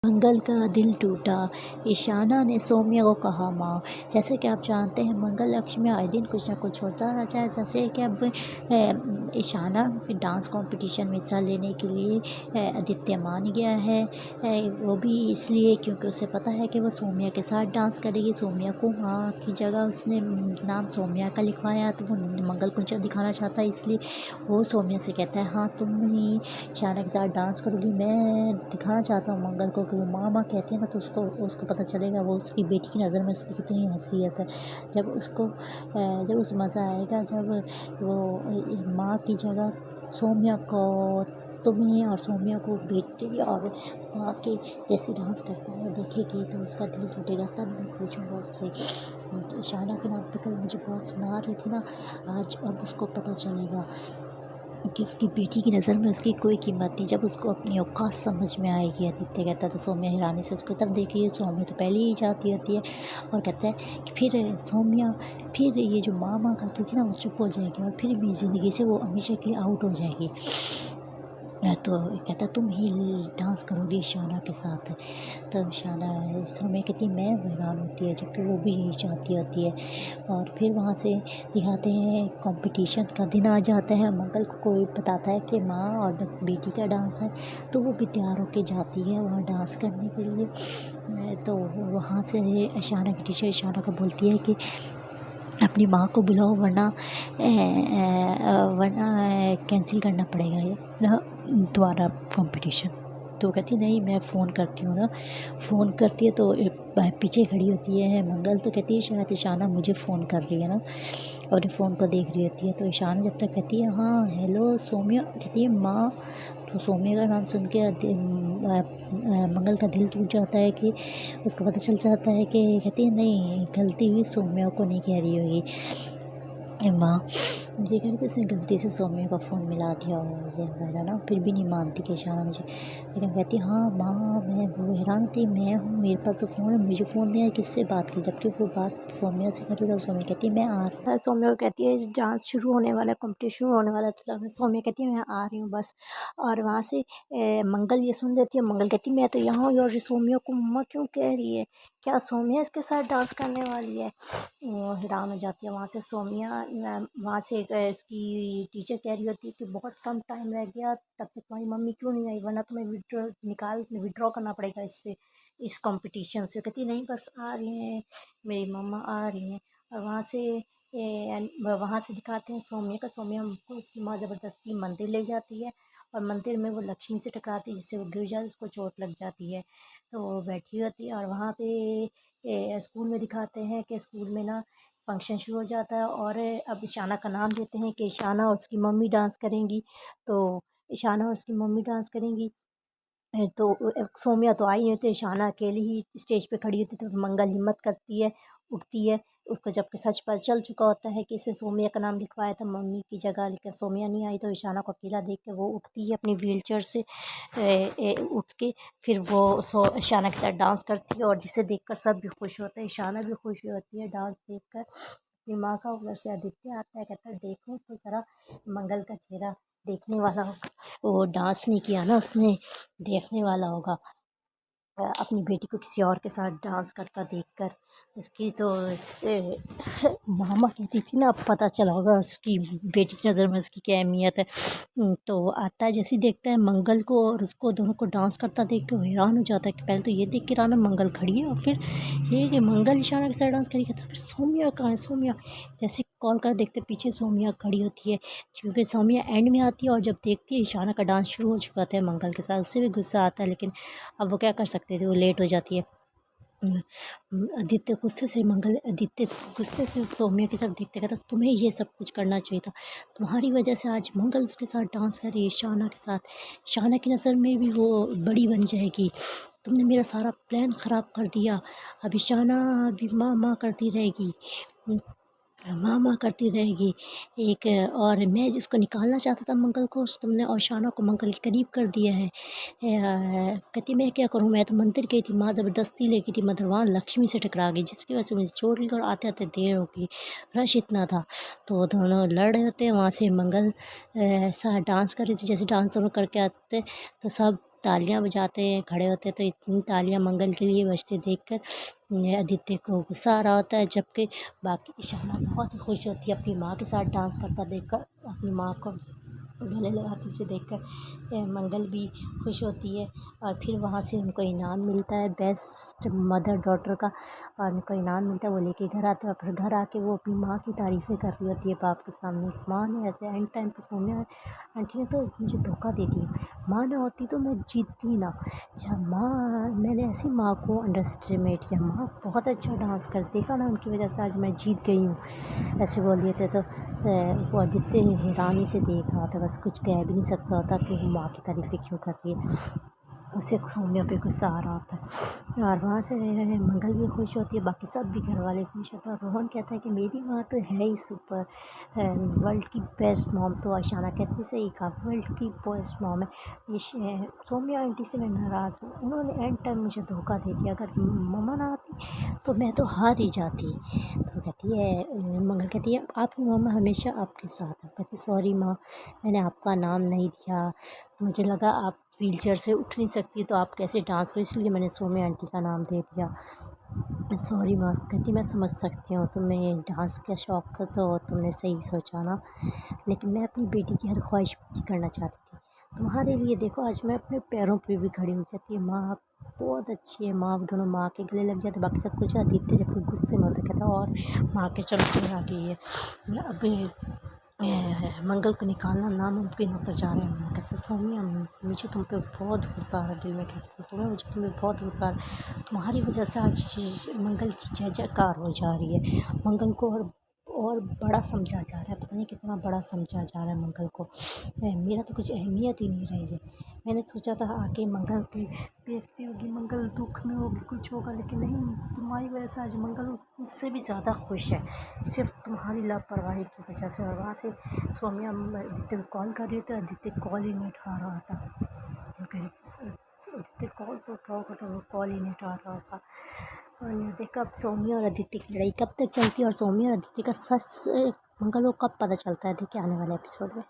मंगल का दिल टूटा। ईशाना ने सौम्या को कहा, माँ, जैसे कि आप जानते हैं मंगल लक्ष्मी आए दिन कुछ ना कुछ होता रहता है। जैसे कि अब ईशाना डांस कंपटीशन में हिस्सा लेने के लिए आदित्य मान गया है। वो भी इसलिए क्योंकि उसे पता है कि वो सौम्या के साथ डांस करेगी। सौम्या को माँ की जगह उसने नाम सौम्या का लिखवाया, तो वो मंगल को दिखाना चाहता है, इसलिए वो सौम्या से कहता है, हाँ तुम ही ईशाना के साथ डांस करोगी। मैं दिखाना चाहता हूँ मंगल को कि वो माँ माँ कहती है ना, तो उसको पता चलेगा वो उसकी बेटी की नज़र में उसकी कितनी हैसियत है। जब उस मज़ा आएगा जब वो माँ की जगह सौम्या को तुम्हें और सौम्या को बेटी और माँ के जैसे डांस करता है देखेगी तो उसका दिल टूटेगा। तब मैं पूछूँगा उससे। तो ईशाना के नाम पे कल मुझे बहुत सुना रही थी ना, आज अब उसको पता चलेगा कि उसकी बेटी की नज़र में उसकी कोई कीमत नहीं। जब उसको अपनी औकात समझ में आएगी, आदित्य कहता तो सौम्या हैरानी से उसको तब देखिए। सौम्या तो पहले ही जाती होती है और कहता है कि फिर ये जो माँ करती थी ना वो चुप हो जाएगी और फिर भी ज़िंदगी से वो हमेशा के लिए आउट हो जाएगी। तो कहता तुम ही डांस करोगी ईशाना के साथ। तब ईशाना सौम्या कहती मैं हैरान होती है, जबकि वो भी यही चाहती होती है। और फिर वहाँ से दिखाते हैं कंपटीशन का दिन आ जाता है। मंगल को कोई बताता है कि माँ और बेटी का डांस है, तो वो भी तैयार होके जाती है वहाँ डांस करने के लिए। तो वहाँ से ईशाना की टीचर ईशाना को बोलती है कि अपनी माँ को बुलाओ, वरना कैंसिल करना पड़ेगा ये ना तुम्हारा कंपटीशन। तो कहती नहीं, मैं फ़ोन करती हूँ ना। फ़ोन करती है तो पीछे खड़ी होती है मंगल, तो कहती है शायद ईशाना मुझे फ़ोन कर रही है ना, और फ़ोन को देख रही होती है। तो ईशाना जब तक कहती है हाँ हेलो सौम्या, कहती है माँ। तो सौम्या का नाम सुन के मंगल का दिल टूट जाता है कि उसको पता चल जाता है कि कहती है नहीं, गलती हुई, सौम्या को नहीं कह रही होगी माँ। मुझे घर पे इसने गलती से सौम्या का फ़ोन मिला दिया और ये वगैरह ना, फिर भी नहीं मानती कि ईशाना मुझे, लेकिन कहती हाँ माँ। मैं वो हैरान होती, मैं हूँ, मेरे पास तो फ़ोन है, मुझे फ़ोन दिया, किससे बात की, जबकि वो बात सौम्या से कर रही थी। सौम्या कहती है मैं आ रही हूँ। सौम्या को कहती है डांस शुरू होने वाला, कंपटीशन शुरू होने वाला था। सौम्या कहती है मैं आ रही हूँ बस। और वहाँ से मंगल ये सुन लेती है। मंगल कहती है मैं तो यहाँ हूँ, और सौम्या को मम्मा क्यों कह रही है, क्या सौम्या इसके साथ डांस करने वाली है। वो हैरान हो जाती है। वहाँ से सौम्या वहाँ से इसकी टीचर कह रही होती है कि बहुत कम टाइम रह गया, तब तक तुम्हारी मम्मी क्यों नहीं आई, वरना तुम्हें विड्रॉ करना पड़ेगा इससे, इस कंपटीशन से। कहती नहीं बस आ रही हैं, मेरी मम्मा आ रही हैं। और वहाँ से दिखाते हैं सौम्या का। सौम्या हमको उसकी माँ ज़बरदस्ती मंदिर ले जाती है, और मंदिर में वो लक्ष्मी से टकराती है, जिससे वो गिर जाती है, उसको चोट लग जाती है। तो वो बैठी होती है, और वहाँ पे स्कूल में दिखाते हैं कि स्कूल में ना फंक्शन शुरू हो जाता है, और अब ईशाना का नाम देते हैं कि ईशाना और उसकी मम्मी डांस करेंगी। तो ईशाना और उसकी मम्मी डांस करेंगी। तो सौम्या तो आई है, तो ईशाना अकेली ही स्टेज पे खड़ी होती है। तो मंगल हिम्मत करती है, उठती है। उसको जबकि सच पता चल चुका होता है कि इसे सौम्या का नाम लिखवाया था मम्मी की जगह, लेकिन सौम्या नहीं आई। तो ईशाना को अकेला देख के वो उठती है अपनी व्हीलचेयर से, उठ के फिर वो ईशाना के साथ डांस करती है, और जिसे देखकर सब भी खुश होते हैं। ईशाना भी खुश होती है डांस देखकर अपनी माँ का। उधर से आदित्य आता है, कहता है देखो तो ज़रा मंगल का चेहरा देखने वाला होगा, वो डांस नहीं किया ना उसने, देखने वाला होगा अपनी बेटी को किसी और के साथ डांस करता देखकर। उसकी तो मामा कहती थी ना, अब पता चला होगा उसकी बेटी की नज़र में उसकी क्या अहमियत है। तो आता है, जैसे ही देखता है मंगल को और उसको, दोनों को डांस करता देख के वो हैरान हो जाता है कि पहले तो ये देख के हैरान है मंगल खड़ी है, और फिर ये कि मंगल ईशाना के साथ डांस करी, कहता है फिर सौम्या कहाँ है, सौम्या। जैसे कॉल कर देखते पीछे सौम्या खड़ी होती है, क्योंकि सौम्या एंड में आती है, और जब देखती है ईशाना का डांस शुरू हो चुका था मंगल के साथ, उससे भी गुस्सा आता है, लेकिन अब वो क्या कर सकते थे, वो लेट हो जाती है। आदित्य गुस्से से सौम्या की तरफ देखते, कहता तुम्हें ये सब कुछ करना चाहिए था, तुम्हारी वजह से आज मंगल उसके साथ डांस कर रही है ईशाना के साथ, ईशाना की नज़र में भी वो बड़ी बन जाएगी, तुमने मेरा सारा प्लान ख़राब कर दिया। अब ईशाना भी माँ माँ करती रहेगी, माँ माँ करती रहेगी। एक और मैं जिसको निकालना चाहता था मंगल को, तुमने और ईशाना को मंगल के करीब कर दिया है। कहती मैं क्या करूँ, मैं तो मंदिर गई थी, माँ ज़बरदस्ती ले गई थी, मगर वहाँ लक्ष्मी से टकरा गई, जिसकी वजह से मुझे चोट लगी और आते आते देर हो गई, रश इतना था। तो वो दोनों लड़ रहे होते हैं। वहाँ से मंगल ऐसा डांस कर रही थी, जैसे डांस दोनों करके आते तो सब तालियां बजाते हैं, खड़े होते हैं, तो इतनी तालियां मंगल के लिए बजते देखकर आदित्य को गुस्सा आ रहा होता है, जबकि बाकी ईशाना बहुत ही खुश होती है अपनी माँ के साथ डांस करता देखकर, अपनी माँ को गले लगाती से देखकर मंगल भी खुश होती है। और फिर वहाँ से उनको इनाम मिलता है बेस्ट मदर डॉटर का, और उनको इनाम मिलता है, वो लेके घर आते हैं। और फिर घर आके वो अपनी माँ की तारीफ़ें कर रही होती है बाप के सामने। माँ ने ऐसे एंड टाइम पे सोनिया आंटी ने तो मुझे धोखा दे दिया, माँ ना होती तो मैं जीतती ना। अच्छा माँ, मैंने ऐसी माँ को अंडर एस्टिमेट किया, माँ बहुत अच्छा डांस कर देखा ना, उनकी वजह से आज मैं जीत गई हूँ, ऐसे बोल दिए थे। तो वो आदित्य हैरानी से देख रहा था, बस कुछ कह भी नहीं सकता होता कि वो माँ की तारीफ़ें क्यों कर रही है। उसे सोनिया पे गुस्सा आ रहा होता है, और वहाँ से मंगल भी खुश होती है, बाकी सब भी घर वाले खुश होते हैं। और रोहन कहता है कि मेरी माँ तो है ही सुपर, वर्ल्ड की बेस्ट मॉम। तो ईशाना कहती है सही कहा, वर्ल्ड की बेस्ट मॉम है ये। सोनिया आंटी से मैं नाराज़ हूँ, उन्होंने एंड टाइम मुझे धोखा दे दिया, अगर मम्मा ना आती तो मैं तो हार ही जाती। तो कहती है मंगल कहती है आपकी मम्मा हमेशा आपके साथ है। कहती सॉरी माँ, मैंने आपका नाम नहीं दिया, मुझे लगा आप व्हीलचेयर से उठ नहीं सकती तो आप कैसे डांस करो, इसलिए मैंने सौम्या आंटी का नाम दे दिया। सॉरी माँ। कहती मैं समझ सकती हूँ तुम्हें डांस का शौक़ था, तो तुमने सही सोचा ना, लेकिन मैं अपनी बेटी की हर ख्वाहिश पूरी करना चाहती थी। तुम्हारे लिए देखो आज मैं अपने पैरों पे भी खड़ी हूँ। कहती है माँ आप बहुत अच्छी है माँ। दोनों माँ के गले लग जाते, बाकी सब कुछ आदित्य जब कोई गुस्से में होता कहता और माँ के चमचे आ गई है, अब मंगल को निकालना नामुमकिन होता जा रहा है। मैं कहती सौम्या मुझे तुम पे बहुत गुस्सा आ रहा है, दिल में कहती हूँ तुम्हें, मुझे तुम्हें बहुत गुस्सा आ रहा है, तुम्हारी वजह से आज मंगल की जय जयकार हो जा रही है। मंगल को और बड़ा समझा जा रहा है, पता नहीं कितना बड़ा समझा जा रहा है मंगल को। मेरा तो कुछ अहमियत ही नहीं रही है। मैंने सोचा था आके मंगल की बेइज्जती होगी, मंगल दुख में होगी, कुछ होगा, लेकिन नहीं, तुम्हारी वजह से आज मंगल उससे भी ज़्यादा खुश है, सिर्फ तुम्हारी लापरवाही की वजह से। और वहाँ से सौम्या आदित्य को कॉल कर रही थी, आदित्य कॉल ही नहीं उठा रहा था। तो कह रही थी आदित्य कॉल तो उठाओ, तो वो कॉल ही नहीं उठा रहा था। और ये देखा अब सौम्या और आदित्य की लड़ाई कब तक चलती है, और सौम्या और आदित्य का सच मंगल को कब पता चलता है, देखिए आने वाले एपिसोड में।